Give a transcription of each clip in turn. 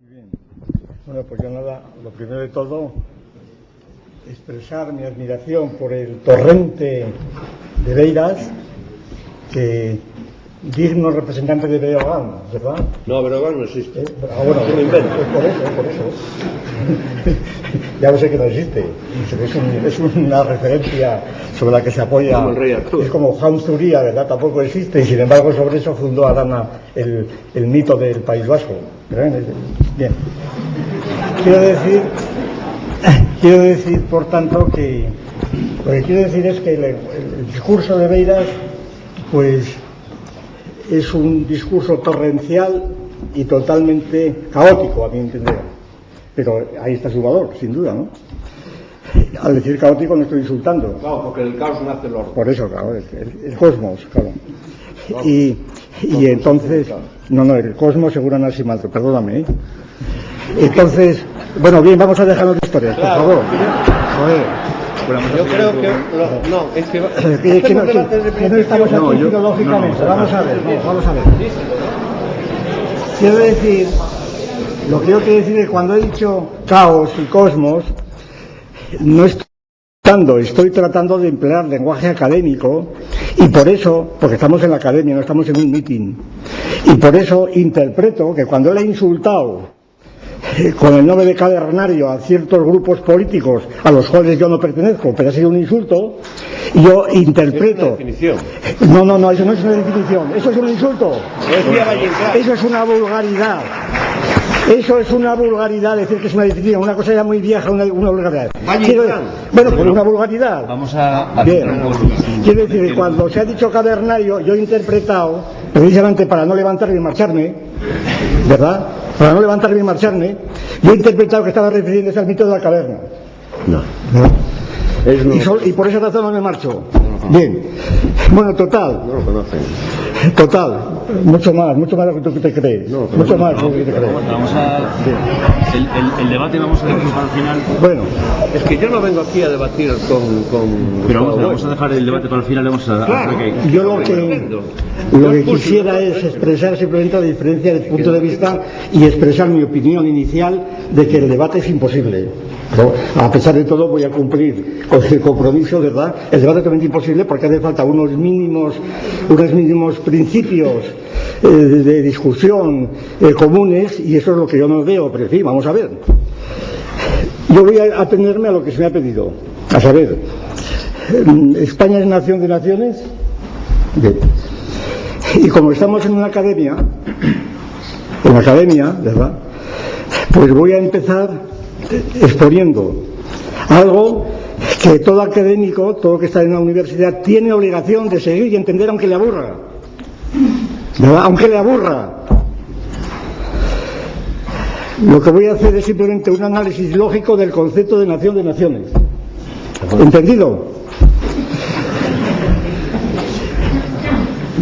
Bien. Bueno, pues yo nada, lo primero de todo, expresar mi admiración por el torrente de Beiras, que digno representante de Breogán, ¿verdad? No, Breogán no existe. Bueno, es un invento. Por eso. Ya lo sé que no existe. Es una referencia sobre la que se apoya. Como el rey Arturo. Es como Juan Zuría, ¿verdad? Tampoco existe, y sin embargo sobre eso fundó Arana el mito del País Vasco. ¿Verdad? Bien. Quiero decir, por tanto, que lo que quiero decir es que el discurso de Beiras, pues, es un discurso torrencial y totalmente caótico, a mi entender. Pero ahí está su valor, sin duda, ¿no? Al decir caótico no estoy insultando. Claro, porque el caos nace el orden. Por eso, claro, el cosmos, claro. Y entonces, no, el cosmos seguro no es más, perdóname, ¿eh? Entonces, bueno, bien, vamos a dejarnos de historias, por favor. Joder. Yo creo que... No, es que... Que no estamos aquí filológicamente. Vamos a ver. Quiero decir, lo que yo quiero decir es que cuando he dicho caos y cosmos, no estoy tratando de emplear lenguaje académico, y por eso, porque estamos en la academia, no estamos en un meeting, y por eso interpreto que cuando le he insultado con el nombre de cavernario a ciertos grupos políticos a los cuales yo no pertenezco, pero ha sido un insulto, yo interpreto... Es una definición. No, eso no es una definición, eso es un insulto. Eso es una vulgaridad. Eso es una vulgaridad, decir que es una definición, una cosa ya muy vieja, una vulgaridad. Bueno, pues una vulgaridad. Vamos a... Bien. Quiero decir que cuando se ha dicho cavernario, yo he interpretado, precisamente para no levantarme y marcharme, ¿verdad? Para no levantarme y marcharme, yo he interpretado que estaba refiriéndose al mito de la caverna. No. Y por esa razón no me marcho. Bien. Bueno, total. No lo conocen. Total. Mucho más de lo que tú te crees. Mucho más de lo que te crees. Vamos a... El debate vamos a dejar para el final. Bueno. Es que yo no vengo aquí a debatir con... Pero vamos a dejar el debate para el final. Yo lo que quisiera es expresar simplemente la diferencia de punto de vista y expresar mi opinión inicial de que el debate es imposible. Pero, a pesar de todo, voy a cumplir con el compromiso, ¿verdad? El debate es totalmente imposible porque hace falta unos mínimos principios de discusión comunes, y eso es lo que yo no veo, pero en fin, vamos a ver. Yo voy a atenerme a lo que se me ha pedido, a saber, ¿España es nación de naciones? Bien. Y como estamos en una academia, ¿verdad? Pues voy a empezar exponiendo algo que todo académico, todo que está en una universidad, tiene obligación de seguir y entender aunque le aburra, ¿verdad? Aunque le aburra. Lo que voy a hacer es simplemente un análisis lógico del concepto de nación de naciones. ¿Entendido?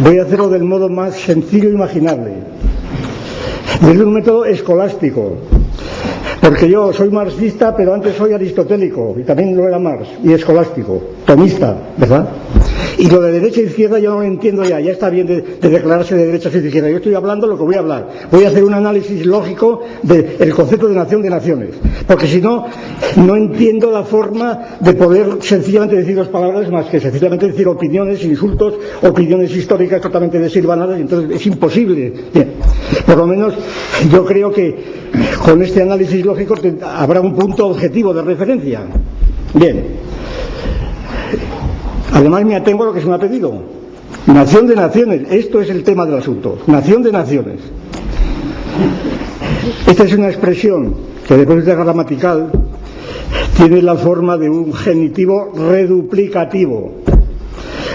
Voy a hacerlo del modo más sencillo e imaginable, desde un método escolástico. Porque yo soy marxista, pero antes soy aristotélico, y también lo era Marx, y escolástico, tomista, ¿verdad? Y lo de derecha e izquierda yo no lo entiendo ya está bien de declararse de derecha y de izquierda. Yo estoy hablando lo que voy a hablar. Voy a hacer un análisis lógico del concepto de nación de naciones, porque si no, no entiendo la forma de poder sencillamente decir dos palabras más que sencillamente decir opiniones, insultos, opiniones históricas totalmente desilvanadas, y entonces es imposible. Bien, por lo menos yo creo que con este análisis lógico habrá un punto objetivo de referencia. Bien. Además me atengo a lo que se me ha pedido. Nación de naciones, esto es el tema del asunto. Nación de naciones. Esta es una expresión que desde el punto de vista gramatical tiene la forma de un genitivo reduplicativo.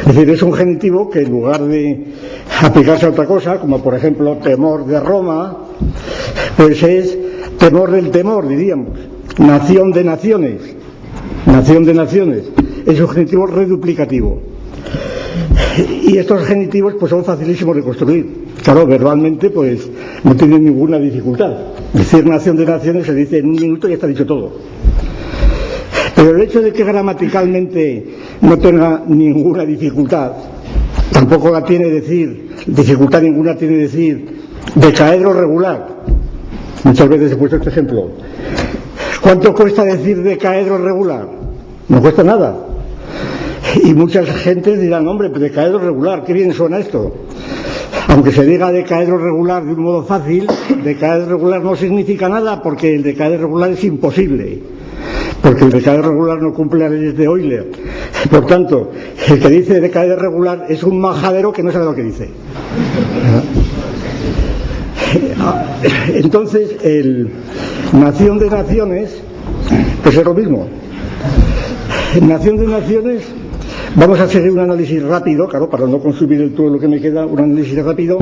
Es decir, es un genitivo que en lugar de aplicarse a otra cosa, como por ejemplo temor de Roma, pues es temor del temor, diríamos. Nación de naciones. Nación de naciones. Es un genitivo reduplicativo. Y estos genitivos pues son facilísimos de construir. Claro, verbalmente pues no tienen ninguna dificultad. Decir nación de naciones se dice en un minuto y ya está dicho todo. Pero el hecho de que gramaticalmente no tenga ninguna dificultad, tampoco la tiene decir, dificultad ninguna tiene decir decaedro regular. Muchas veces he puesto este ejemplo. ¿Cuánto cuesta decir decaedro regular? No cuesta nada. Y muchas gentes dirán, hombre, pero decaedro regular, qué bien suena esto. Aunque se diga decaedro regular de un modo fácil, decaedro regular no significa nada, porque el decaedro regular es imposible. Porque el decaedro regular no cumple las leyes de Euler. Por tanto, el que dice decaedro regular es un majadero que no sabe lo que dice. Entonces, el nación de naciones, pues es lo mismo. Nación de naciones, vamos a seguir un análisis rápido, claro, para no consumir todo lo que me queda, un análisis rápido,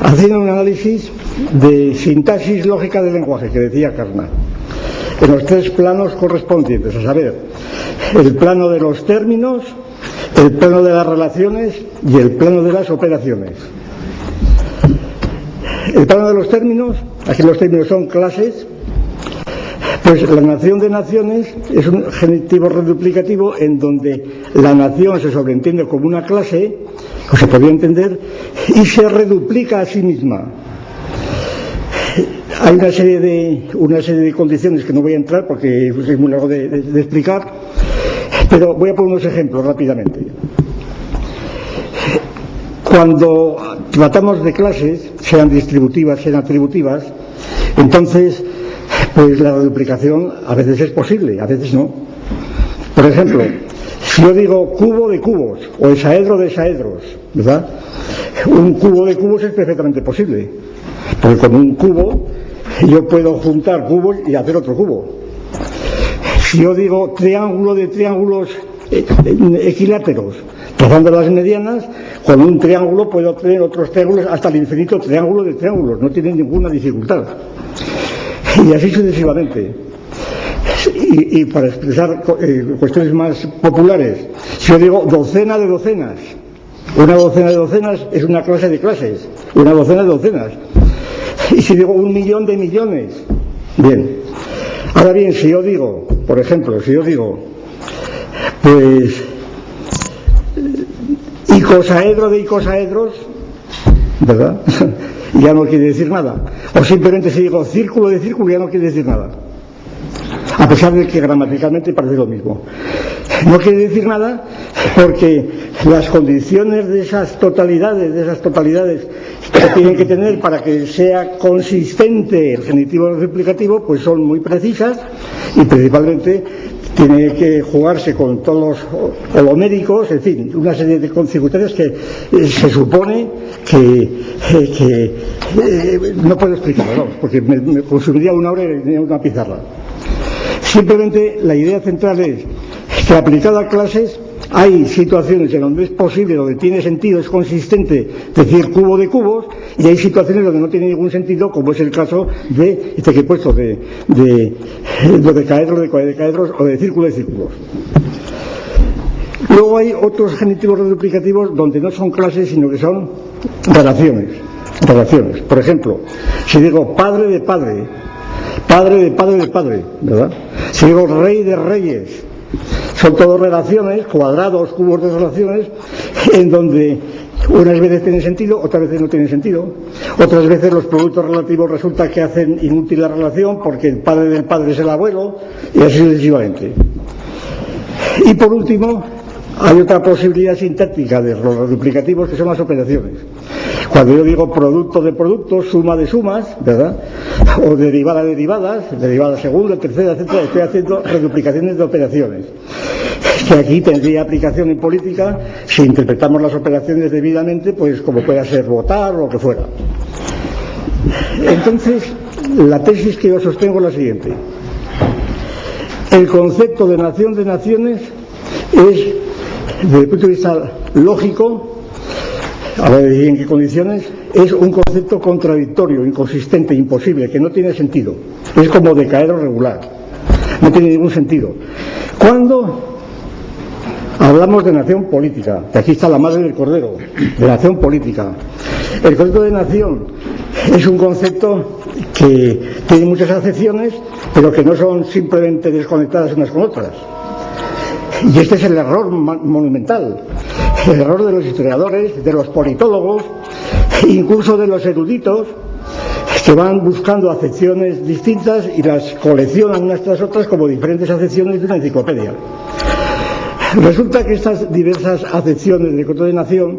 haciendo un análisis de sintaxis lógica del lenguaje, que decía Carnot, en los 3 planos correspondientes, a saber, el plano de los términos, el plano de las relaciones y el plano de las operaciones. El plano de los términos, aquí los términos son clases, pues la nación de naciones es un genitivo reduplicativo en donde la nación se sobreentiende como una clase, o se podría entender, y se reduplica a sí misma. Hay una serie de condiciones que no voy a entrar porque es muy largo de explicar, pero voy a poner unos ejemplos rápidamente. Cuando tratamos de clases, sean distributivas, sean atributivas, entonces, pues la reduplicación a veces es posible, a veces no. Por ejemplo, si yo digo cubo de cubos o hexaedro de hexaedros, ¿verdad? Un cubo de cubos es perfectamente posible, porque con un cubo yo puedo juntar cubos y hacer otro cubo. Si yo digo triángulo de triángulos equiláteros, trazando las medianas, con un triángulo puedo obtener otros triángulos hasta el infinito triángulo de triángulos, no tiene ninguna dificultad. Y así sucesivamente. Y para expresar cuestiones más populares, si yo digo docena de docenas, una docena de docenas es una clase de clases, una docena de docenas. Y si digo 1.000.000 de millones, bien. Ahora bien, si yo digo, por ejemplo, si yo digo, pues, icosaedro de icosaedros, ¿verdad? Ya no quiere decir nada. O simplemente si digo círculo de círculo ya no quiere decir nada. A pesar de que gramaticalmente parece lo mismo. No quiere decir nada porque las condiciones de esas totalidades que tienen que tener para que sea consistente el genitivo replicativo, pues son muy precisas y principalmente tiene que jugarse con todos los holoméricos, en fin, una serie de circunstancias que se supone que no puedo explicarlo, ¿no? Porque me consumiría una hora y tenía una pizarra. Simplemente la idea central es que aplicado a clases hay situaciones en donde es posible, donde tiene sentido, es consistente decir cubo de cubos, y hay situaciones donde no tiene ningún sentido, como es el caso de este que he puesto de decaedros o de círculo de círculos. Luego hay otros genitivos reduplicativos donde no son clases, sino que son relaciones. Por ejemplo, si digo padre de padre, padre de padre de padre, ¿verdad? Si digo rey de reyes, son todas relaciones, cuadrados, cubos de relaciones, en donde unas veces tienen sentido, otras veces no tienen sentido. Otras veces los productos relativos resulta que hacen inútil la relación porque el padre del padre es el abuelo, y así sucesivamente. Y por último, hay otra posibilidad sintáctica de los reduplicativos que son las operaciones. Cuando yo digo producto de productos, suma de sumas, ¿verdad? O derivada de derivadas, derivada segunda, tercera, etcétera, estoy haciendo reduplicaciones de operaciones. Que aquí tendría aplicación en política si interpretamos las operaciones debidamente, pues como pueda ser votar o lo que fuera. Entonces, la tesis que yo sostengo es la siguiente. El concepto de nación de naciones es, desde el punto de vista lógico, a ver en qué condiciones, es un concepto contradictorio, inconsistente, imposible, que no tiene sentido. Es como decaedro regular. No tiene ningún sentido. Cuando hablamos de nación política, que aquí está la madre del cordero, de nación política. El concepto de nación es un concepto que tiene muchas acepciones, pero que no son simplemente desconectadas unas con otras. Y este es el error monumental, el error de los historiadores, de los politólogos, incluso de los eruditos, que van buscando acepciones distintas y las coleccionan unas tras otras como diferentes acepciones de una enciclopedia. Resulta que estas diversas acepciones de concepto de nación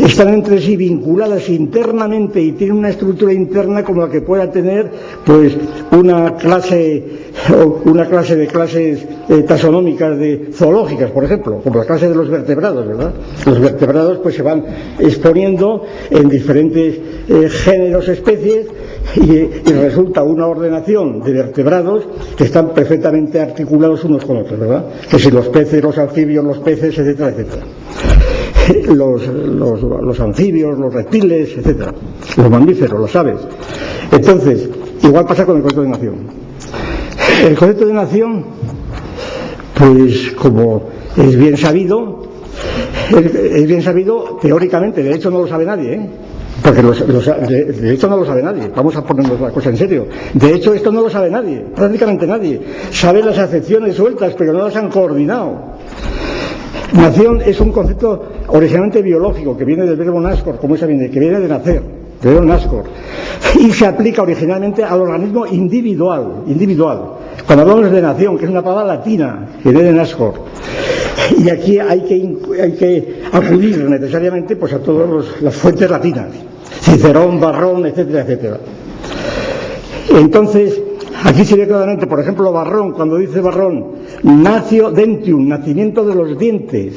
están entre sí vinculadas internamente y tienen una estructura interna como la que pueda tener pues una clase de clases taxonómicas zoológicas, por ejemplo, como la clase de los vertebrados, ¿verdad? Los vertebrados pues se van exponiendo en diferentes géneros, especies, y resulta una ordenación de vertebrados que están perfectamente articulados unos con otros, ¿verdad? Que si los peces, los anfibios, los peces, etcétera, etcétera. Los anfibios, los reptiles, etcétera, los mamíferos, las aves. Entonces, igual pasa con el concepto de nación. El concepto de nación, pues como es bien sabido teóricamente, de hecho no lo sabe nadie, porque de hecho no lo sabe nadie. Vamos a ponernos la cosa en serio. De hecho esto no lo sabe nadie, prácticamente nadie. Sabe las acepciones sueltas, pero no las han coordinado. Nación es un concepto originalmente biológico, que viene del verbo nascor, como esa viene, que viene de nacer, del verbo nascor, y se aplica originalmente al organismo individual. Cuando hablamos de nación, que es una palabra latina, que viene de nascor, y aquí hay que acudir necesariamente pues a todas las fuentes latinas, Cicerón, Varrón, etcétera, etcétera. Entonces, aquí se ve claramente, por ejemplo, Varrón, cuando dice Varrón, natio dentium, nacimiento de los dientes,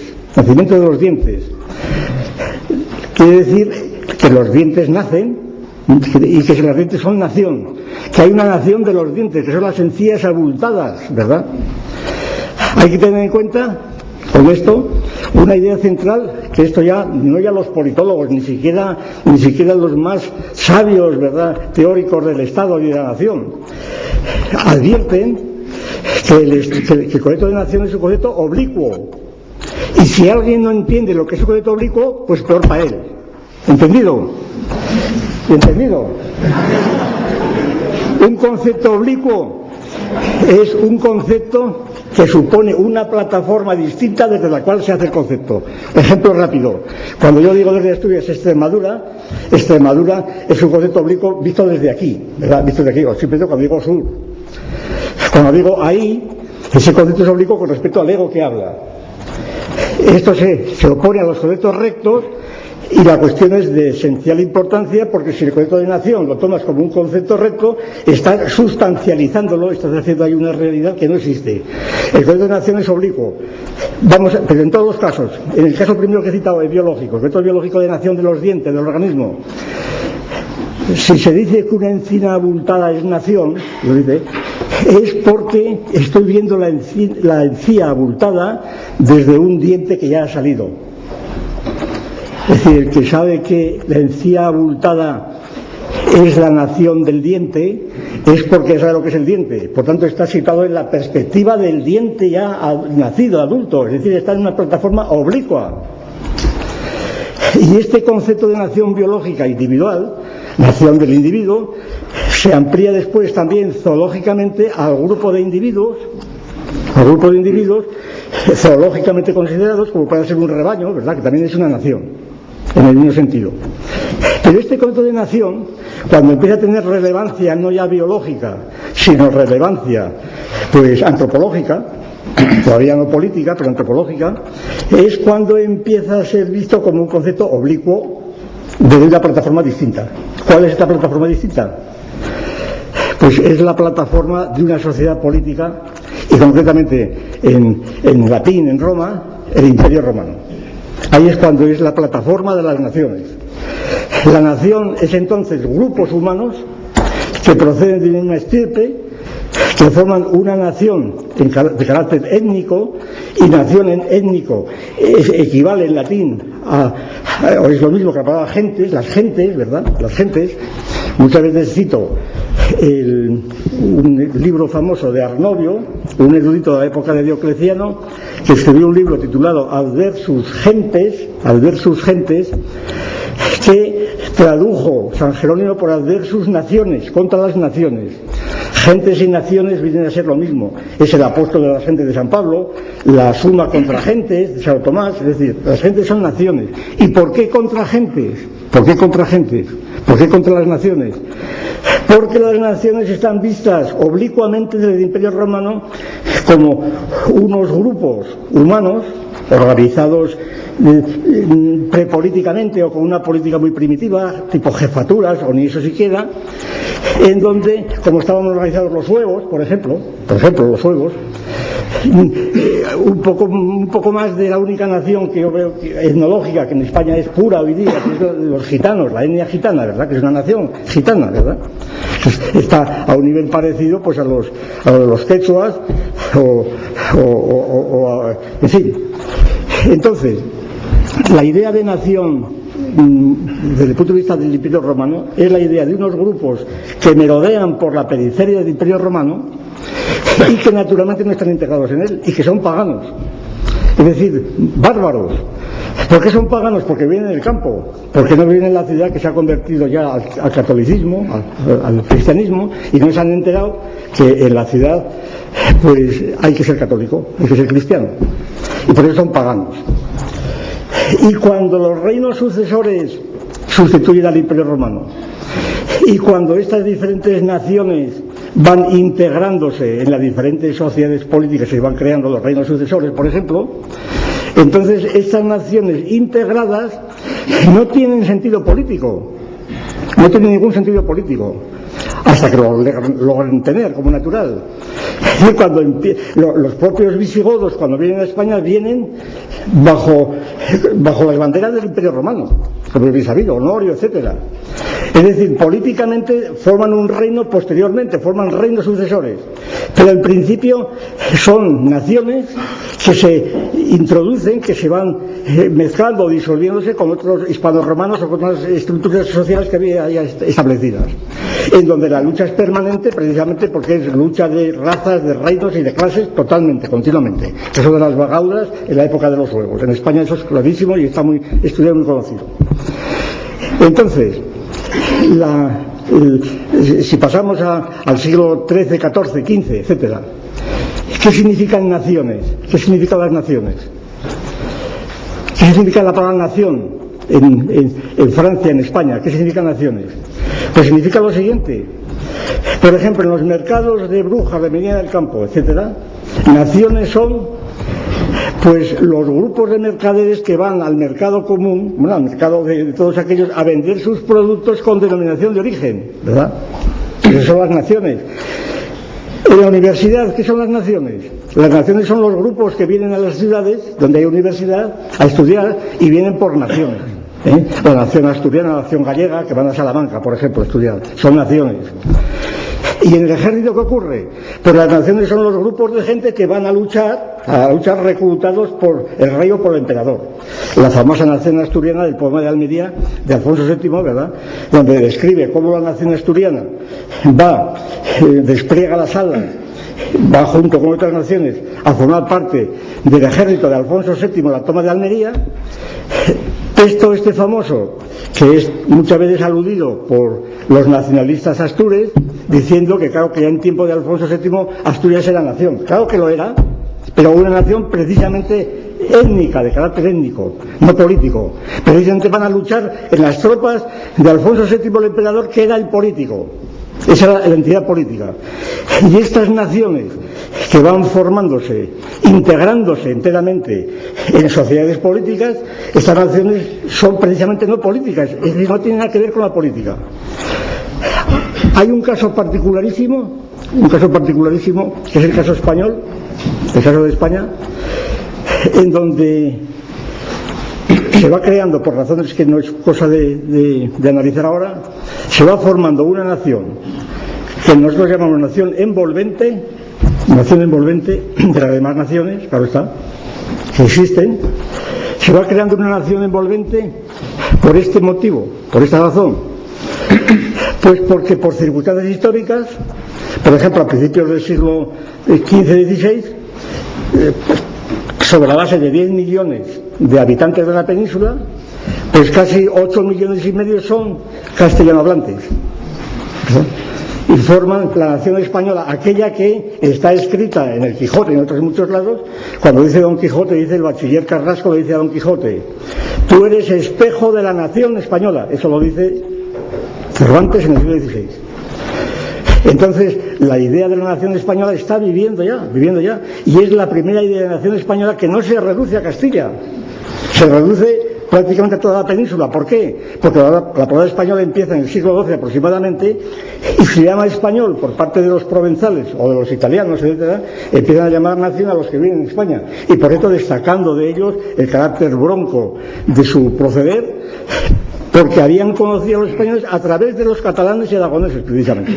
quiere decir que los dientes nacen y que los dientes son nación, que hay una nación de los dientes, que son las encías abultadas, ¿verdad? Hay que tener en cuenta con esto una idea central, que esto ya no ya los politólogos, ni siquiera los más sabios, ¿verdad?, teóricos del Estado y de la nación, advierten que el concepto de nación es un concepto oblicuo, y si alguien no entiende lo que es un concepto oblicuo, pues peor para él. ¿Entendido? Un concepto oblicuo es un concepto que supone una plataforma distinta desde la cual se hace el concepto. Ejemplo rápido: cuando yo digo desde Asturias Extremadura es un concepto oblicuo visto desde aquí, ¿verdad? Visto desde aquí, o simplemente cuando digo sur. Cuando digo ahí, ese concepto es oblicuo con respecto al ego que habla. Esto se opone a los conceptos rectos, y la cuestión es de esencial importancia, porque si el concepto de nación lo tomas como un concepto recto, estás sustancializándolo, estás haciendo ahí una realidad que no existe. El concepto de nación es oblicuo. Pero en todos los casos, en el caso primero que he citado, es biológico, el concepto biológico de nación de los dientes, del organismo. Si se dice que una encina abultada es nación, lo dice, es porque estoy viendo la encía abultada desde un diente que ya ha salido. Es decir, el que sabe que la encía abultada es la nación del diente, es porque sabe lo que es el diente. Por tanto, está situado en la perspectiva del diente ya nacido, adulto, es decir, está en una plataforma oblicua. Y este concepto de nación biológica individual, nación del individuo, se amplía después también zoológicamente al grupo de individuos zoológicamente considerados, como puede ser un rebaño, ¿verdad?, que también es una nación, en el mismo sentido. Pero este concepto de nación, cuando empieza a tener relevancia no ya biológica, sino relevancia pues antropológica, todavía no política, pero antropológica, es cuando empieza a ser visto como un concepto oblicuo de una plataforma distinta. ¿Cuál es esta plataforma distinta? Pues es la plataforma de una sociedad política, y concretamente en latín, en Roma, el Imperio Romano. Ahí es cuando es la plataforma de las naciones. La nación es entonces grupos humanos que proceden de una estirpe, que forman una nación de carácter étnico, y nación en étnico equivale en latín o es lo mismo que la palabra gentes, las gentes, ¿verdad? Las gentes. Muchas veces cito un libro famoso de Arnovio, un erudito de la época de Diocleciano, que escribió un libro titulado Adversus Gentes, que tradujo San Jerónimo por Adversus Naciones, contra las naciones. Gentes y naciones vienen a ser lo mismo. Es el apóstol de las gentes de San Pablo, la suma contra gentes de San Tomás, es decir, las gentes son naciones. ¿Y por qué contra gentes? ¿Por qué contra gentes? ¿Por qué contra las naciones? porque las naciones están vistas oblicuamente desde el Imperio Romano como unos grupos humanos organizados prepolíticamente o con una política muy primitiva, tipo jefaturas o ni eso siquiera, en donde, como estaban organizados los suevos, por ejemplo los suevos, un poco más de la única nación que yo veo etnológica que en España es pura hoy día, que es los gitanos, la etnia gitana, ¿verdad? Que es una nación gitana, ¿verdad? Está a un nivel parecido pues a los quechuas en fin. Entonces, la idea de nación desde el punto de vista del Imperio Romano es la idea de unos grupos que merodean por la periferia del Imperio Romano y que naturalmente no están integrados en él y que son paganos, es decir, bárbaros. ¿Por qué son paganos? Porque vienen del campo, porque no viven en la ciudad, que se ha convertido ya al catolicismo, al cristianismo, y no se han enterado que en la ciudad pues hay que ser católico, hay que ser cristiano, y por eso son paganos. Y cuando los reinos sucesores sustituyen al Imperio Romano, y cuando estas diferentes naciones van integrándose en las diferentes sociedades políticas y van creando los reinos sucesores, por ejemplo, entonces estas naciones integradas no tienen sentido político, no tienen ningún sentido político, hasta que lo logran tener como natural. Y cuando los propios visigodos, cuando vienen a España, vienen bajo las banderas del Imperio Romano, como habéis sabido, Honorio, etcétera. Es decir, políticamente forman un reino posteriormente, forman reinos sucesores, pero en principio son naciones que se introducen, que se van mezclando, disolviéndose con otros hispanorromanos o con otras estructuras sociales que había ya establecidas, en donde la lucha es permanente precisamente porque es lucha de razas, de reinos y de clases totalmente, continuamente. Eso de las vagaudas en la época de los suevos. En España eso es clarísimo y está muy estudiado y muy conocido. Entonces, si pasamos al siglo XIII, XIV, XV, etcétera, ¿qué significan naciones? ¿Qué significan las naciones? ¿Qué significa la palabra nación en Francia, en España? ¿Qué significan naciones? Pues significa lo siguiente. Por ejemplo, en los mercados de Brujas, de Medina del Campo, etcétera, naciones son pues los grupos de mercaderes que van al mercado común, bueno, al mercado de todos aquellos, a vender sus productos con denominación de origen, ¿verdad? Esas son las naciones. En la universidad, ¿qué son las naciones? Las naciones son los grupos que vienen a las ciudades donde hay universidad a estudiar y vienen por naciones. La nación asturiana, la nación gallega, que van a Salamanca, por ejemplo, a estudiar. Son naciones. ¿Y en el ejército qué ocurre? Pues las naciones son los grupos de gente que van a luchar reclutados por el rey o por el emperador. La famosa nación asturiana del poema de Almería de Alfonso VII, ¿verdad?, donde describe cómo la nación asturiana despliega las alas, va junto con otras naciones a formar parte del ejército de Alfonso VII en la toma de Almería. Texto este famoso, que es muchas veces aludido por los nacionalistas astures, diciendo que claro que ya en tiempo de Alfonso VII Asturias era nación. Claro que lo era, pero una nación precisamente étnica, de carácter étnico, no político. Precisamente van a luchar en las tropas de Alfonso VII el emperador, que era el político. Esa era la entidad política. Y estas naciones que van formándose, integrándose enteramente en sociedades políticas, estas naciones son precisamente no políticas, es decir, no tienen nada que ver con la política. Hay un caso particularísimo, que es el caso español, el caso de España, en donde se va creando, por razones que no es cosa de analizar ahora, se va formando una nación que nosotros llamamos nación envolvente de las demás naciones, claro está, que existen. Se va creando una nación envolvente por este motivo, por esta razón. Pues porque por circunstancias históricas, por ejemplo a principios del siglo XV-XVI, sobre la base de 10 millones de habitantes de la península, pues casi 8 millones y medio son castellanohablantes, y forman la nación española, aquella que está escrita en el Quijote y en otros muchos lados. Cuando dice Don Quijote, dice el bachiller Carrasco, le dice a Don Quijote: tú eres espejo de la nación española. Eso lo dice Cervantes en el siglo XVI. Entonces, la idea de la nación española está viviendo ya, y es la primera idea de nación española que no se reduce a Castilla, se reduce prácticamente a toda la península. ¿Por qué? Porque la palabra española empieza en el siglo XII aproximadamente, y se llama español por parte de los provenzales o de los italianos, etcétera, empiezan a llamar nación a los que viven en España, y por esto destacando de ellos el carácter bronco de su proceder, porque habían conocido a los españoles a través de los catalanes y aragoneses, precisamente.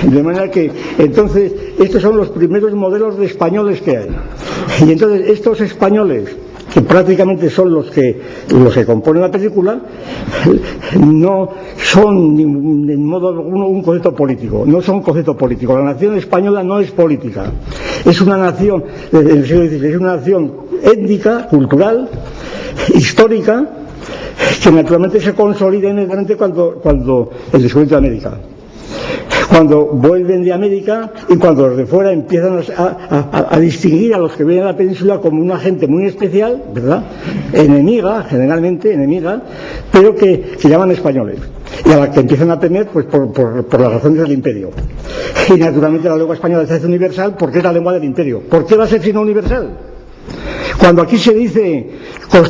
De manera que, entonces, estos son los primeros modelos de españoles que hay. Y entonces, estos españoles, que prácticamente son los que componen la película, no son en modo alguno un concepto político, no son concepto político. La nación española no es política, es una nación, del siglo XVI, es una nación étnica, cultural, histórica, que naturalmente se consolida inmediatamente cuando el descubrimiento de América, cuando vuelven de América y cuando los de fuera empiezan a distinguir a los que viven en la península como una gente muy especial, ¿verdad? Enemiga, generalmente enemiga, pero que llaman españoles, y a la que empiezan a temer pues por las razones del imperio. Y naturalmente la lengua española se hace universal porque es la lengua del imperio. ¿Por qué va a ser sino universal? Cuando aquí se dice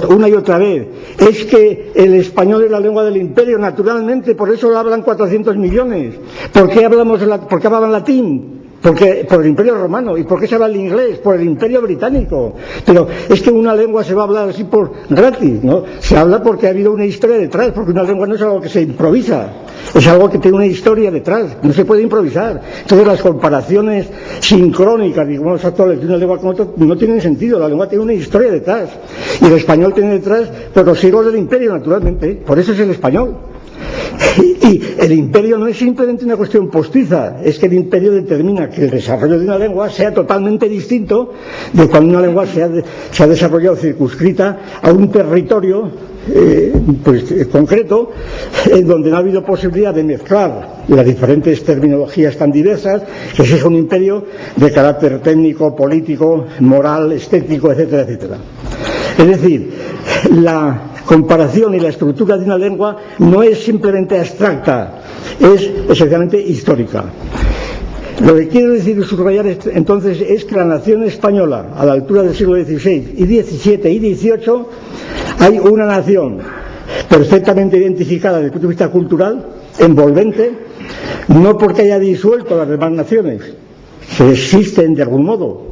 una y otra vez, es que el español es la lengua del imperio, naturalmente, por eso lo hablan 400 millones. ¿Por qué hablaban latín? Porque por el imperio romano. ¿Y por qué se habla el inglés? Por el imperio británico. Pero es que una lengua se va a hablar así por gratis, ¿no? Se habla porque ha habido una historia detrás, porque una lengua no es algo que se improvisa, es algo que tiene una historia detrás, no se puede improvisar. Entonces las comparaciones sincrónicas, digamos, actuales de una lengua con otra no tienen sentido. La lengua tiene una historia detrás, y el español tiene detrás pues los siglos del imperio, naturalmente, por eso es el español. Y el imperio no es simplemente una cuestión postiza, es que el imperio determina que el desarrollo de una lengua sea totalmente distinto de cuando una lengua se ha desarrollado circunscrita a un territorio concreto, en donde no ha habido posibilidad de mezclar las diferentes terminologías tan diversas que exige un imperio de carácter técnico, político, moral, estético, etcétera, etcétera. Es decir, la comparación y la estructura de una lengua no es simplemente abstracta, es esencialmente histórica. Lo que quiero decir y subrayar entonces es que la nación española, a la altura del siglo XVI y XVII y XVIII, hay una nación perfectamente identificada desde el punto de vista cultural, envolvente, no porque haya disuelto a las demás naciones, que existen de algún modo,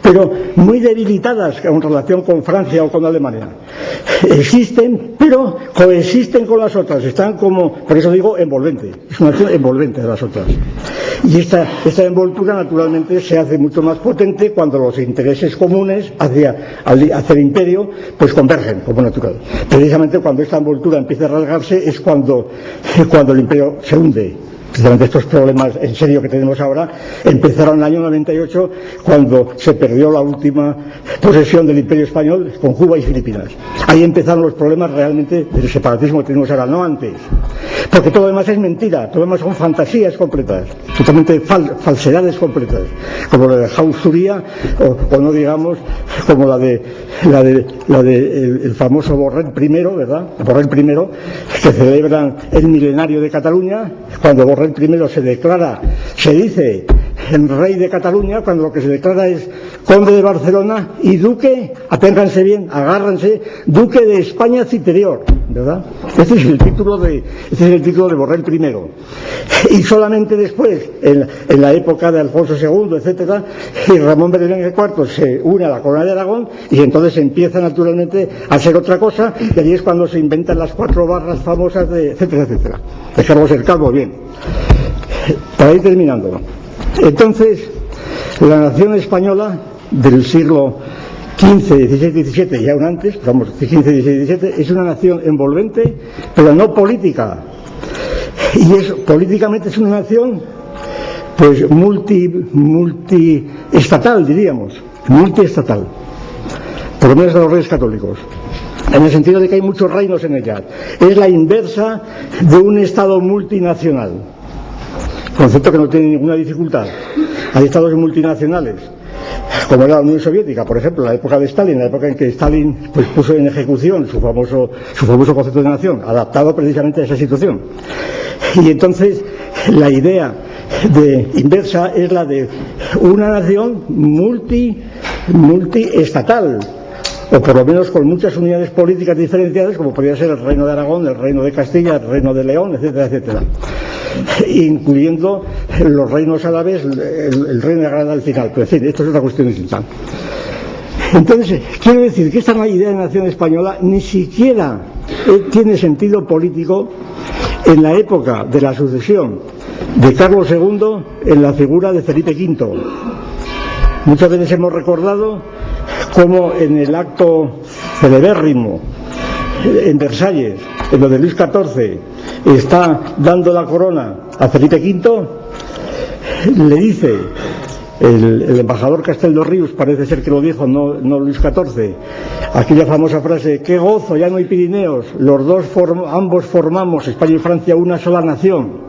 pero muy debilitadas en relación con Francia o con Alemania. Existen, pero coexisten con las otras, están como, por eso digo envolvente, es una nación envolvente de las otras. Y esta envoltura naturalmente se hace mucho más potente cuando los intereses comunes hacia el imperio pues convergen, como natural. Precisamente cuando esta envoltura empieza a rasgarse es cuando el imperio se hunde. Precisamente estos problemas en serio que tenemos ahora empezaron en el año 98, cuando se perdió la última posesión del Imperio Español con Cuba y Filipinas. Ahí empezaron los problemas realmente del separatismo que tenemos ahora, no antes. Porque todo lo demás es mentira, todo lo demás son fantasías completas, totalmente falsedades completas, como la de Jausturía o no digamos como la de el famoso Borrell I, ¿verdad? Borrell I, que celebran el milenario de Cataluña, cuando Borrell I se dice en rey de Cataluña, cuando lo que se declara es conde de Barcelona y duque, aténganse bien, agárrense, duque de España Citerior, ¿verdad? Este es el título de Borrell I. Y solamente después, en la época de Alfonso II, etcétera, y Ramón Berenguer IV se une a la corona de Aragón, y entonces empieza naturalmente a ser otra cosa, y allí es cuando se inventan las 4 barras famosas de etcétera, etcétera. Dejamos el calvo bien. Para ir terminando. Entonces, la nación española del siglo XV, XVI, XVII y aún antes, vamos, XV, XVI, XVII, es una nación envolvente, pero no política. Y políticamente es una nación, pues, multiestatal, diríamos, multiestatal, por lo menos de los reyes católicos, en el sentido de que hay muchos reinos en ella. Es la inversa de un estado multinacional, concepto que no tiene ninguna dificultad. Hay estados multinacionales como era la Unión Soviética, por ejemplo, la época de Stalin, la época en que Stalin pues, puso en ejecución su famoso concepto de nación, adaptado precisamente a esa situación. Y entonces la idea inversa es la de una nación multiestatal, o por lo menos con muchas unidades políticas diferenciadas, como podría ser el Reino de Aragón, el Reino de Castilla, el Reino de León, etcétera, etcétera, incluyendo los reinos árabes, el Reino de Granada al final. Pero en fin, esto es otra cuestión distinta. Entonces, quiero decir que esta idea de nación española ni siquiera tiene sentido político en la época de la sucesión de Carlos II en la figura de Felipe V. Muchas veces hemos recordado cómo en el acto celebérrimo en Versalles, en lo de Luis XIV, está dando la corona a Felipe V, le dice el embajador Castelldorrius, parece ser que lo dijo, no Luis XIV, aquella famosa frase: qué gozo, ya no hay Pirineos, ambos formamos, España y Francia, una sola nación.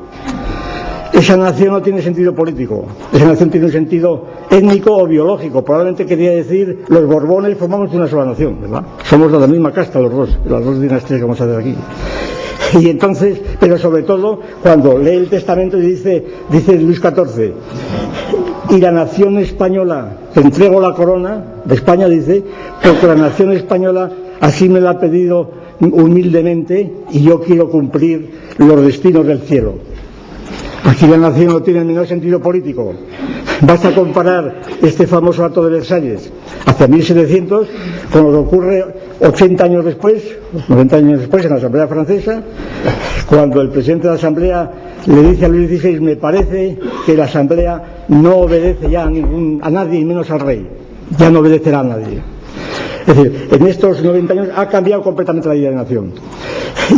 Esa nación no tiene sentido político, esa nación tiene un sentido étnico o biológico. Probablemente quería decir, los Borbones formamos una sola nación, ¿verdad? Somos de la misma casta los dos, las dos dinastías que vamos a ver aquí. Y entonces, pero sobre todo, cuando lee el testamento y dice Luis XIV, y la nación española, te entrego la corona de España, dice, porque la nación española así me la ha pedido humildemente y yo quiero cumplir los destinos del cielo. Aquí la nación no tiene el menor sentido político. Basta comparar este famoso acto de Versalles hacia 1700 con lo que ocurre 80 años después, 90 años después, en la Asamblea Francesa, cuando el presidente de la Asamblea le dice a Luis XVI: me parece que la Asamblea no obedece ya a nadie y menos al rey, ya no obedecerá a nadie. Es decir, en estos 90 años ha cambiado completamente la idea de nación.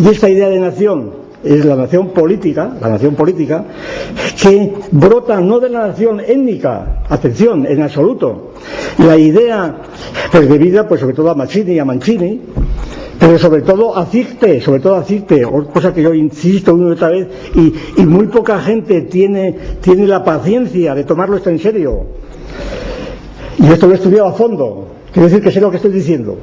Y esta idea de nación es la nación política que brota no de la nación étnica, atención, en absoluto. La idea, pues debida pues sobre todo a Mazzini y a Mancini, pero sobre todo a Fichte, cosa que yo insisto una y otra vez, y muy poca gente tiene la paciencia de tomarlo esto en serio. Y esto lo he estudiado a fondo, quiero decir que sé lo que estoy diciendo.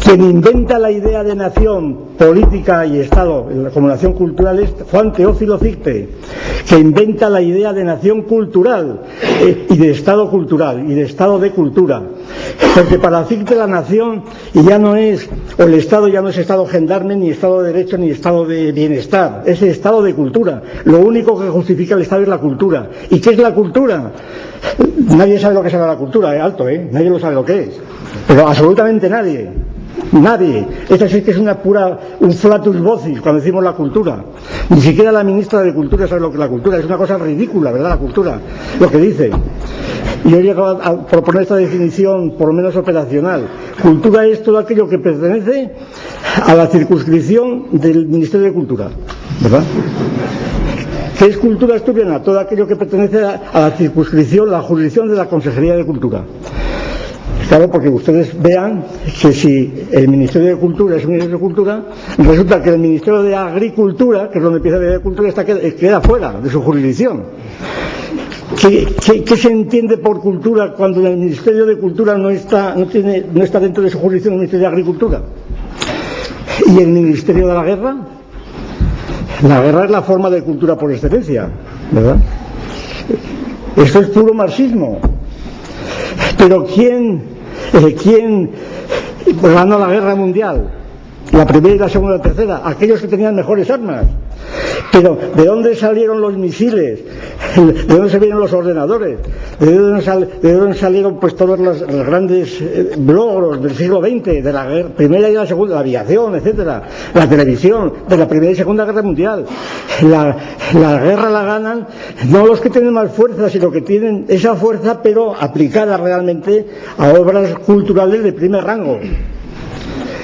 Quien inventa la idea de nación política y Estado como nación cultural es Juan Teófilo Fichte, que inventa la idea de nación cultural y de Estado cultural y de Estado de cultura. Porque para Fichte la nación ya no es, o el Estado ya no es Estado gendarme, ni Estado de Derecho, ni Estado de Bienestar, es Estado de cultura. Lo único que justifica el Estado es la cultura. ¿Y qué es la cultura? Nadie sabe lo que es la cultura, nadie lo sabe lo que es, pero absolutamente nadie. Esto sí que es un flatus vocis cuando decimos la cultura. Ni siquiera la ministra de Cultura sabe lo que es la cultura. Es una cosa ridícula, ¿verdad? La cultura, lo que dice. Y yo he llegado a proponer esta definición, por lo menos operacional. Cultura es todo aquello que pertenece a la circunscripción del Ministerio de Cultura, ¿verdad? ¿Qué es cultura asturiana? Todo aquello que pertenece a la circunscripción, la jurisdicción de la Consejería de Cultura. Claro, porque ustedes vean que si el Ministerio de Cultura es un Ministerio de Cultura, resulta que el Ministerio de Agricultura, que es donde empieza la Agricultura, queda fuera de su jurisdicción. ¿Qué se entiende por cultura cuando el Ministerio de Cultura no está dentro de su jurisdicción el Ministerio de Agricultura? ¿Y el Ministerio de la Guerra? La guerra es la forma de cultura por excelencia, ¿verdad? Esto es puro marxismo. Pero ¿quién ganó la guerra mundial? La primera y la segunda y la tercera, aquellos que tenían mejores armas. Pero ¿de dónde salieron los misiles? ¿De dónde salieron los ordenadores? ¿De dónde salieron pues todos los grandes logros del siglo XX, de la guerra, primera y la segunda, la aviación, etcétera, la televisión, de la primera y segunda guerra mundial? La guerra la ganan no los que tienen más fuerza, sino que tienen esa fuerza pero aplicada realmente a obras culturales de primer rango.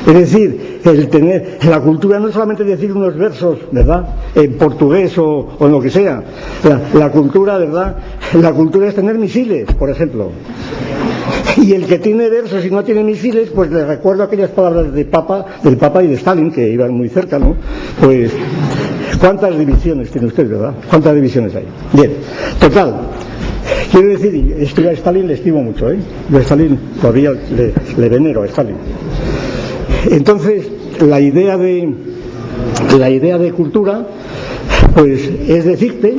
Es decir, la cultura no es solamente decir unos versos, ¿verdad?, en portugués o en lo que sea. La cultura, ¿verdad?, la cultura es tener misiles, por ejemplo. Y el que tiene versos y no tiene misiles, pues le recuerdo aquellas palabras del Papa y de Stalin, que iban muy cerca, ¿no? Pues, ¿cuántas divisiones tiene usted, verdad? ¿Cuántas divisiones hay? Bien, total, Quiero decir, a Stalin le estimo mucho, yo a Stalin todavía le venero a Stalin. Entonces, la idea de cultura, pues es de Fichte.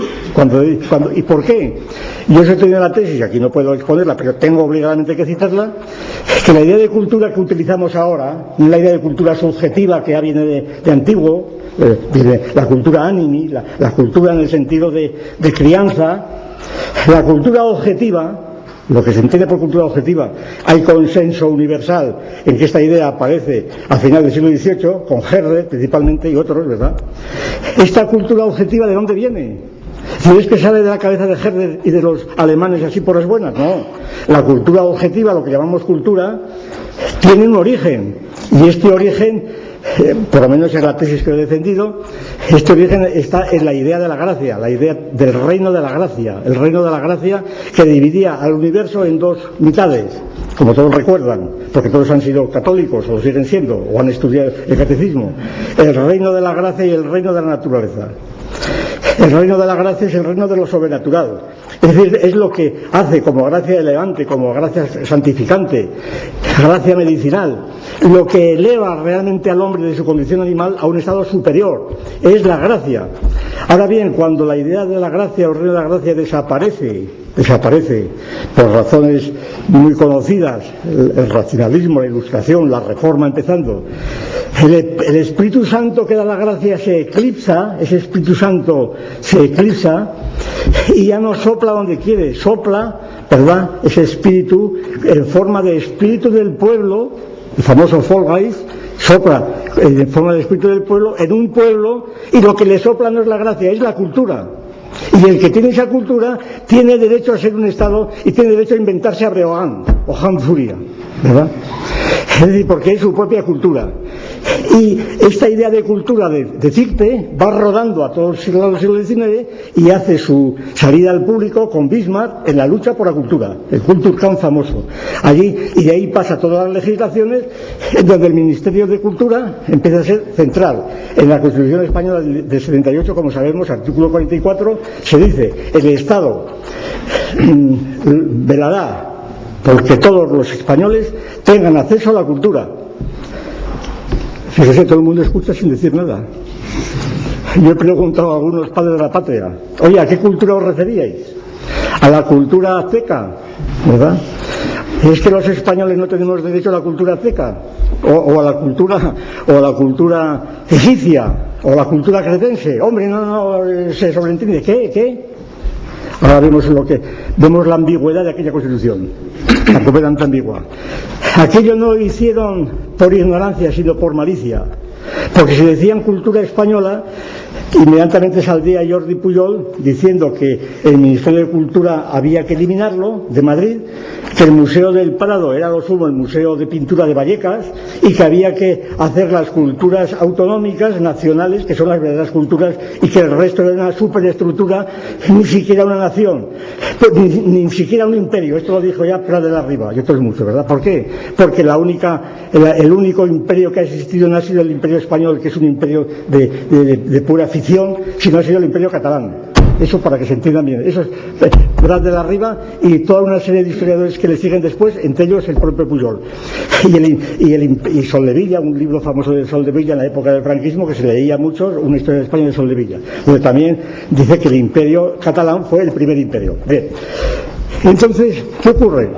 ¿Y por qué? Yo he tenido la tesis, aquí no puedo exponerla, pero tengo obligadamente que citarla, que la idea de cultura que utilizamos ahora, la idea de cultura subjetiva que ya viene de antiguo, la cultura animi, la cultura en el sentido de crianza, la cultura objetiva, lo que se entiende por cultura objetiva, hay consenso universal en que esta idea aparece a final del siglo XVIII, con Herder principalmente y otros, ¿verdad? Esta cultura objetiva, ¿de dónde viene? Si es que sale de la cabeza de Herder y de los alemanes así por las buenas, no. La cultura objetiva, lo que llamamos cultura, tiene un origen, y este origen, por lo menos es la tesis que he defendido, este origen está en la idea de la gracia, la idea del reino de la gracia, el reino de la gracia que dividía al universo en dos mitades, como todos recuerdan, porque todos han sido católicos o lo siguen siendo, o han estudiado el catecismo, el reino de la gracia y el reino de la naturaleza. El reino de la gracia es el reino de lo sobrenatural, es decir, es lo que hace como gracia elevante, como gracia santificante, gracia medicinal, lo que eleva realmente al hombre de su condición animal a un estado superior, es la gracia. Ahora bien, cuando la idea de la gracia o el reino de la gracia desaparece por razones muy conocidas, el racionalismo, la ilustración, la reforma empezando, el Espíritu Santo que da la gracia se eclipsa, ese Espíritu Santo se eclipsa y ya no sopla donde quiere, sopla, ¿verdad?, ese espíritu en forma de espíritu del pueblo, el famoso Volksgeist, sopla en forma de espíritu del pueblo en un pueblo, y lo que le sopla no es la gracia, es la cultura. Y el que tiene esa cultura tiene derecho a ser un Estado y tiene derecho a inventarse a Breogán o Hamfuria, ¿verdad? Es decir, porque es su propia cultura. Y esta idea de cultura de Fichte va rodando a todo el siglo XIX y hace su salida al público con Bismarck en la lucha por la cultura, el Kulturkampf famoso. Allí, y de ahí pasa todas las legislaciones, donde el Ministerio de Cultura empieza a ser central. En la Constitución Española del 78, como sabemos, artículo 44, se dice: el Estado velará porque todos los españoles tengan acceso a la cultura. Fíjese, todo el mundo escucha sin decir nada. Yo he preguntado a algunos padres de la patria: oye, ¿a qué cultura os referíais? ¿A la cultura azteca? ¿Verdad? ¿Es que los españoles no tenemos derecho a la cultura azteca? ¿O a la cultura egipcia? ¿O a la cultura cretense? Hombre, no se sobreentiende. ¿Qué? Ahora vemos la ambigüedad de aquella Constitución, la completamente ambigua. Aquello no lo hicieron por ignorancia, sino por malicia, porque si decían cultura española, inmediatamente saldría Jordi Pujol diciendo que el Ministerio de Cultura había que eliminarlo de Madrid, que el Museo del Prado era lo sumo el Museo de Pintura de Vallecas, y que había que hacer las culturas autonómicas, nacionales, que son las verdaderas culturas, y que el resto era una superestructura, ni siquiera una nación, pues ni siquiera un imperio. Esto lo dijo ya Prat de la Riba, y esto es mucho, ¿verdad? ¿Por qué? Porque el único imperio que ha existido no ha sido el imperio español, que es un imperio de pura ficción, sino ha sido el imperio catalán. Eso para que se entiendan bien. Eso es Prat de la Riba y toda una serie de historiadores que le siguen después, entre ellos el propio Pujol. Y Soldevilla, un libro famoso de Soldevilla en la época del franquismo, que se leía mucho, una historia de España de Soldevilla, donde también dice que el imperio catalán fue el primer imperio. Bien. Entonces, ¿qué ocurre?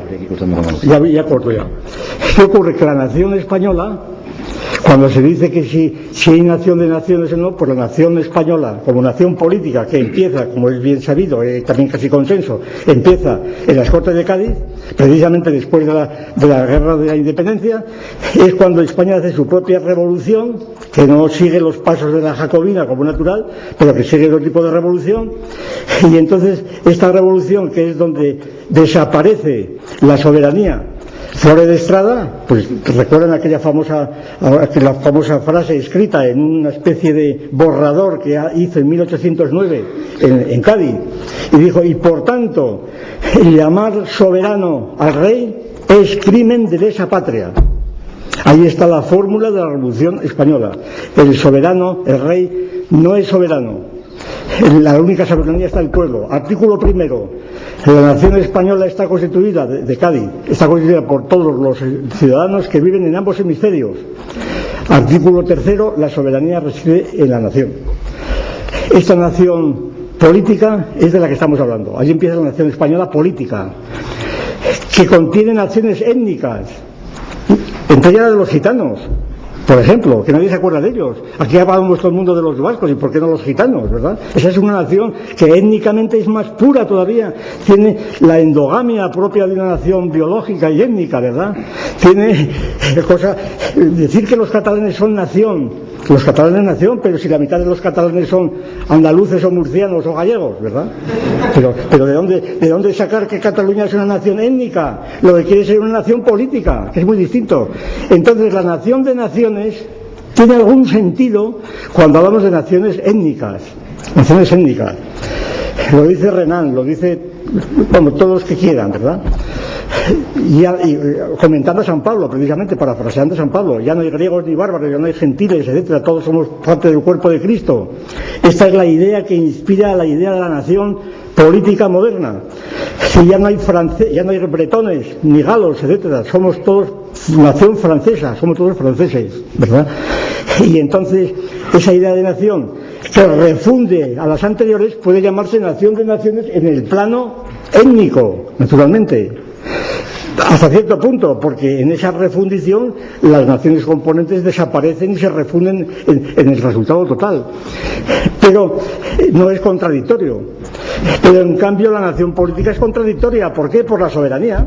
Ya corto ya. ¿Qué ocurre? Que la nación española, cuando se dice que si hay nación de naciones o no, pues la nación española, como nación política, que empieza, como es bien sabido, también casi consenso, empieza en las Cortes de Cádiz, precisamente después de la Guerra de la Independencia, es cuando España hace su propia revolución, que no sigue los pasos de la jacobina como natural, pero que sigue otro tipo de revolución, y entonces esta revolución, que es donde desaparece la soberanía, Flores de Estrada, pues recuerdan aquella famosa frase escrita en una especie de borrador que hizo en 1809 en Cádiz, y dijo: y por tanto, llamar soberano al rey es crimen de lesa patria. Ahí está la fórmula de la Revolución Española. El soberano, el rey, no es soberano. la única soberanía está el pueblo. Artículo primero, la nación española está constituida, de Cádiz, está constituida por todos los ciudadanos que viven en ambos hemisferios. Artículo tercero, la soberanía reside en la nación. Esta nación política es de la que estamos hablando. Allí empieza la nación española política, que contiene naciones étnicas, entre ellas de los gitanos, por ejemplo, que nadie se acuerda de ellos. Aquí hablamos todo el mundo de los vascos, y por qué no los gitanos, ¿verdad? Esa es una nación que étnicamente es más pura todavía, tiene la endogamia propia de una nación biológica y étnica, ¿verdad? Tiene decir que los catalanes son nación. Los catalanes nación, pero si la mitad de los catalanes son andaluces o murcianos o gallegos, ¿verdad? Pero ¿de dónde sacar que Cataluña es una nación étnica? Lo que quiere ser una nación política, que es muy distinto. Entonces, la nación de naciones tiene algún sentido cuando hablamos de naciones étnicas. Naciones étnicas. Lo dice Renan, lo dice, bueno, todos los que quieran, ¿verdad? Y comentando a San Pablo, precisamente, parafraseando a San Pablo, ya no hay griegos ni bárbaros, ya no hay gentiles, etcétera, todos somos parte del cuerpo de Cristo. Esta es la idea que inspira la idea de la nación política moderna. Si ya no hay bretones, ni galos, etcétera, somos todos nación francesa, somos todos franceses, ¿verdad? Y entonces, esa idea de nación que refunde a las anteriores puede llamarse nación de naciones en el plano étnico, naturalmente. Hasta cierto punto, porque en esa refundición las naciones componentes desaparecen y se refunden en el resultado total. Pero no es contradictorio. Pero en cambio la nación política es contradictoria. ¿Por qué? Por la soberanía.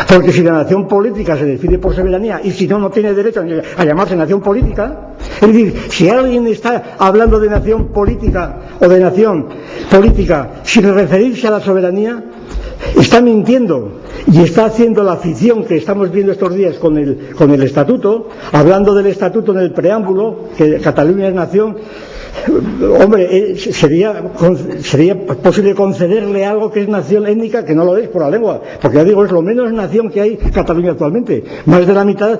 Porque si la nación política se define por soberanía y si no, no tiene derecho a llamarse nación política, es decir, si alguien está hablando de nación política o de nación política sin referirse a la soberanía, está mintiendo y está haciendo la ficción que estamos viendo estos días con el estatuto, hablando del estatuto en el preámbulo, que Cataluña es nación. Hombre, sería posible concederle algo que es nación étnica, que no lo es por la lengua, porque ya digo, es lo menos nación que hay Cataluña actualmente. Más de la mitad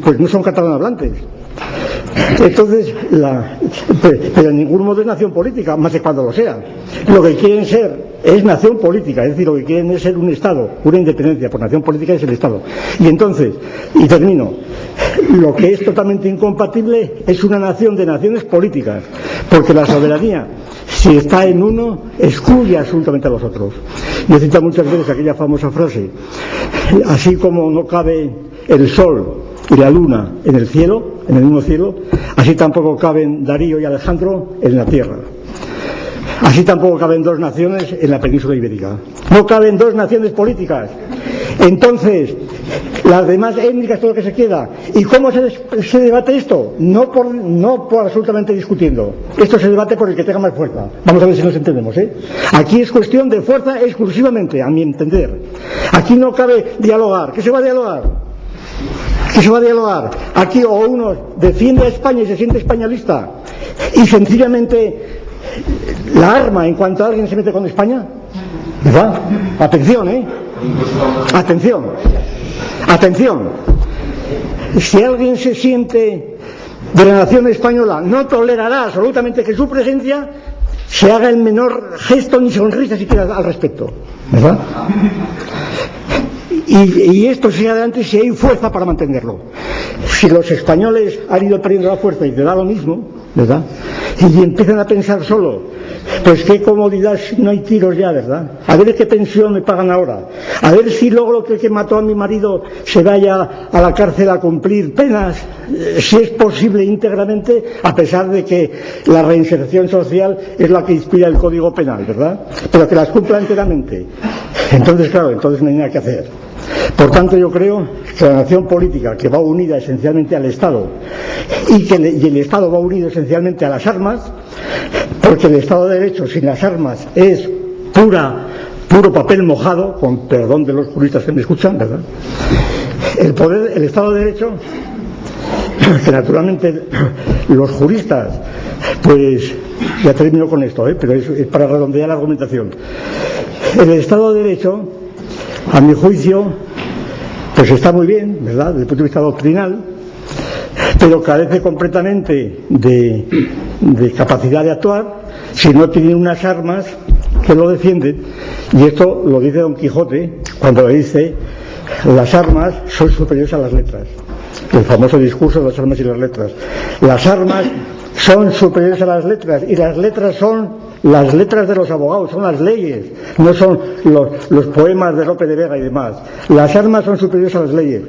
pues no son catalanohablantes. Entonces, pero en ningún modo es nación política, más que cuando lo sea. Lo que quieren ser es nación política, es decir, lo que quieren es ser un Estado, una independencia, por nación política es el Estado. Y entonces, y termino, lo que es totalmente incompatible es una nación de naciones políticas, porque la soberanía, si está en uno, excluye absolutamente a los otros. Yo cito muchas veces aquella famosa frase: así como no cabe el sol y la luna en el cielo, en el mismo cielo, así tampoco caben Darío y Alejandro en la tierra. Así tampoco caben dos naciones en la península ibérica. No caben dos naciones políticas. Entonces, las demás étnicas, todo lo que se queda. ¿Y cómo se debate esto? No por absolutamente discutiendo. Esto se debate por el que tenga más fuerza. Vamos a ver si nos entendemos, ¿eh? Aquí es cuestión de fuerza exclusivamente, a mi entender. Aquí no cabe dialogar. ¿Qué se va a dialogar? ¿Qué se va a dialogar? Aquí o uno defiende a España y se siente españolista y sencillamente la arma en cuanto alguien se mete con España, ¿verdad? Atención, atención, atención. Si alguien se siente de la nación española, no tolerará absolutamente que su presencia se haga el menor gesto ni sonrisa siquiera al respecto, ¿verdad? Y esto sigue adelante si hay fuerza para mantenerlo. Si los españoles han ido perdiendo la fuerza y te da lo mismo, ¿verdad? Y empiezan a pensar solo, pues qué comodidad si no hay tiros ya, ¿verdad? A ver qué pensión me pagan ahora, a ver si logro que el que mató a mi marido se vaya a la cárcel a cumplir penas, si es posible íntegramente, a pesar de que la reinserción social es la que inspira el Código Penal, ¿verdad? Pero que las cumpla enteramente. Entonces, claro, entonces no hay nada que hacer. Por tanto, yo creo que la nación política, que va unida esencialmente al Estado y el Estado va unido esencialmente a las armas, porque el Estado de Derecho sin las armas es puro papel mojado, con perdón de los juristas que me escuchan, ¿verdad? El Estado de Derecho, que naturalmente los juristas, pues ya termino con esto, pero es para redondear la argumentación. El Estado de Derecho, a mi juicio, pues está muy bien, ¿verdad?, desde el punto de vista doctrinal, pero carece completamente de de capacidad de actuar si no tienen unas armas que lo defienden. Y esto lo dice Don Quijote cuando le dice: las armas son superiores a las letras. El famoso discurso de las armas y las letras. Las armas son superiores a las letras, y las letras son las letras de los abogados, son las leyes, no son los poemas de Lope de Vega y demás. Las armas son superiores a las leyes,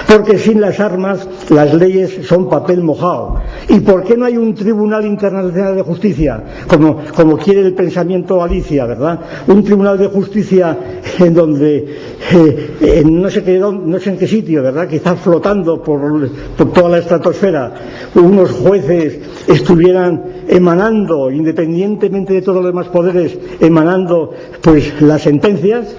porque sin las armas las leyes son papel mojado. ¿Y por qué no hay un Tribunal Internacional de Justicia, como quiere el pensamiento Alicia, verdad? Un Tribunal de Justicia en donde no sé en qué sitio, verdad, que está flotando por toda la estratosfera, unos jueces estuvieran emanando, independientemente de todos los demás poderes, emanando pues las sentencias.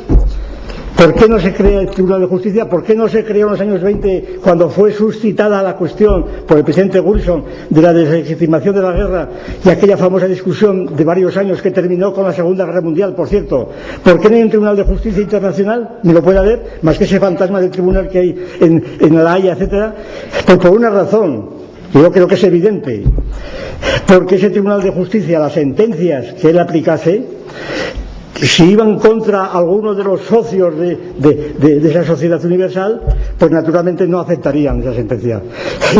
¿Por qué no se crea el Tribunal de Justicia? ¿Por qué no se creó en los años 20, cuando fue suscitada la cuestión por el presidente Wilson de la deslegitimación de la guerra y aquella famosa discusión de varios años que terminó con la Segunda Guerra Mundial, por cierto? ¿Por qué no hay un Tribunal de Justicia Internacional? Ni lo puede haber, más que ese fantasma del tribunal que hay en La Haya, etcétera. Pues por una razón, yo creo que es evidente, porque ese Tribunal de Justicia, las sentencias que él aplicase, si iban contra algunos de los socios de esa sociedad universal, pues naturalmente no aceptarían esa sentencia.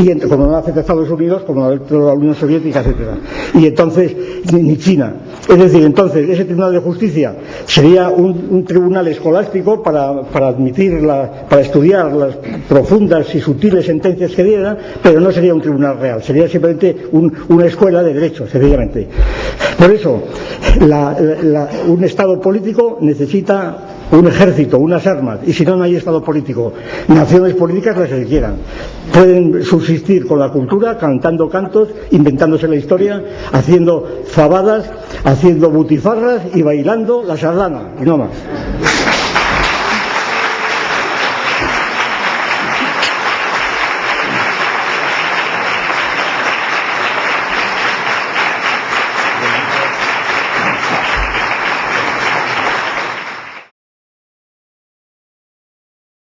Y como no la acepta Estados Unidos, como no la acepta la Unión Soviética, etcétera. Y entonces, ni China. Es decir, entonces, ese Tribunal de Justicia sería un tribunal escolástico para estudiar las profundas y sutiles sentencias que dieran, pero no sería un tribunal real, sería simplemente una escuela de derecho, sencillamente. Por eso, un Estado político necesita un ejército, unas armas, y si no, no hay Estado político. Naciones políticas, las que quieran, pueden subsistir con la cultura, cantando cantos, inventándose la historia, haciendo fabadas, haciendo butifarras y bailando la sardana, y no más.